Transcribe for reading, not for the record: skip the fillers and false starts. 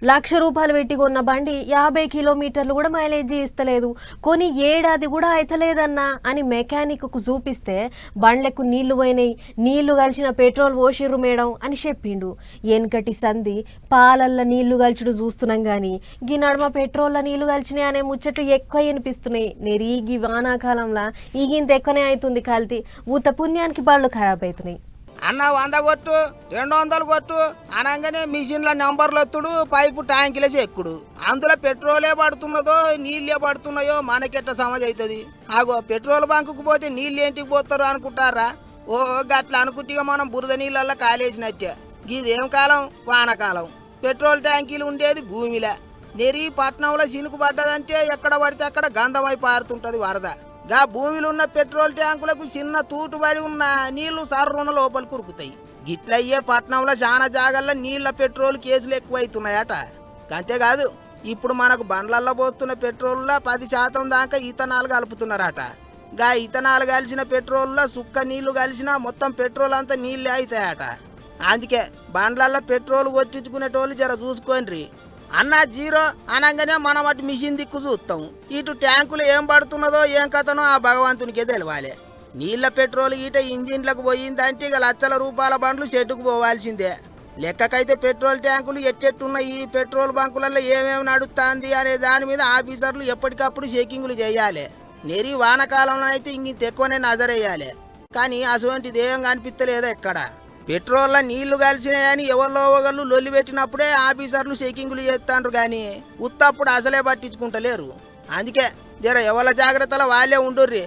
రూ. 1,00,000 పెట్టి కొన్న బండి 50 కిలోమీటర్లు కూడా మైలేజ్ ఇస్తలేదు, కొని ఏడాది కూడా అయితలేదన్నా అని మెకానిక్కు చూపిస్తే బండ్లకు నీళ్లు పోయినాయి, నీళ్లు కలిసిన పెట్రోల్ పోసిర్రు మేడం అని చెప్పిండు. వెనకటి సంధి పాలల్ల నీళ్లు కలిచుడు చూస్తున్నాం కానీ గీ నడుమ పెట్రోల్ల నీళ్లు కలిసినాయి అనే ముచ్చట్లు ఎక్కువ వినిపిస్తున్నాయి. నెరీగి వానాకాలంలో ఈగింత ఎక్కువనే అవుతుంది కల్తీ, ఊత పుణ్యానికి బళ్ళు ఖరాబ్ అవుతున్నాయి. అన్న 100 కొట్టు 200 కొట్టు అనగానే మిషన్ల నెంబర్లు ఎత్తుడు, పైపు ట్యాంకులేసి ఎక్కుడు. అందులో పెట్రోలే పడుతున్నదో నీళ్ళే పడుతున్నాయో మనకెట్ట సమజ్ అవుతుంది? ఆగో పెట్రోల్ బంకుకు పోతే నీళ్ళు ఏంటికి పోతారు అనుకుంటారా? ఓ గట్ల అనుకుంటే మనం బురద నీళ్ళల్లో కాలేసినట్టే. గిదేం కాలం? వానకాలం. పెట్రోల్ ట్యాంకీలు ఉండేది భూమిలో. నెరి పట్నంలో చినుకు పడ్డదంటే ఎక్కడ పడితే అక్కడ గంధమై పారుతుంటది వరద. గా భూమిలో ఉన్న పెట్రోల్ ట్యాంకులకు చిన్న తూటుబడి ఉన్న నీళ్లు సర్రున లోపలికి కురుకుతాయి. గిట్లయ్యే పట్నంలో చాలా జాగాల్లో నీళ్ల పెట్రోల్ కేసులు ఎక్కువైతున్నాయట. అంతేకాదు ఇప్పుడు మనకు బండ్లల్లో పోతున్న పెట్రోల్లో 10% దాకా ఇథనాల్ కలుపుతున్నారట. గా ఇథనాల్ కలిసిన పెట్రోల్లో సుక్క నీళ్లు కలిసినా మొత్తం పెట్రోల్ అంతా నీళ్ళే అవుతాయట. అందుకే బండ్లల్లో పెట్రోల్ కొట్టించుకునేటోళ్ళు జర చూసుకోండి. అన్న జీరో అనగానే మనం అటు మిషన్ దిక్కు చూస్తాం. ఇటు ట్యాంకులు ఏం పడుతున్నదో ఏం కథనో ఆ భగవంతునికే తెలవాలి. నీళ్ల పెట్రోల్ ఈట ఇంజిన్లకు పోయిందంటే ఇక ₹1,00,000 బండ్లు చెట్టుకు పోవాల్సిందే. లెక్కకైతే పెట్రోల్ ట్యాంకులు ఎట్టెట్టున్న ఈ పెట్రోల్ బంకులలో ఏమేమి నడుస్తుంది అనే దాని మీద ఆఫీసర్లు ఎప్పటికప్పుడు చెకింగ్లు చేయాలి. నెరి వానకాలంలో అయితే ఇంత ఎక్కువనే నజరేయాలి. కానీ అటువంటిది ఏం కనిపిస్తలేదో ఎక్కడ. పెట్రోల్లో నీళ్లు కలిసినాయని ఎవరిలో ఒకళ్ళు లొల్లి పెట్టినప్పుడే ఆఫీసర్లు చెకింగ్లు చేస్తాండ్రు కానీ ఉత్తప్పుడు అసలే పట్టించుకుంటలేరు. అందుకే జర ఎవరి జాగ్రత్తలో వాళ్ళే ఉండుర్రి.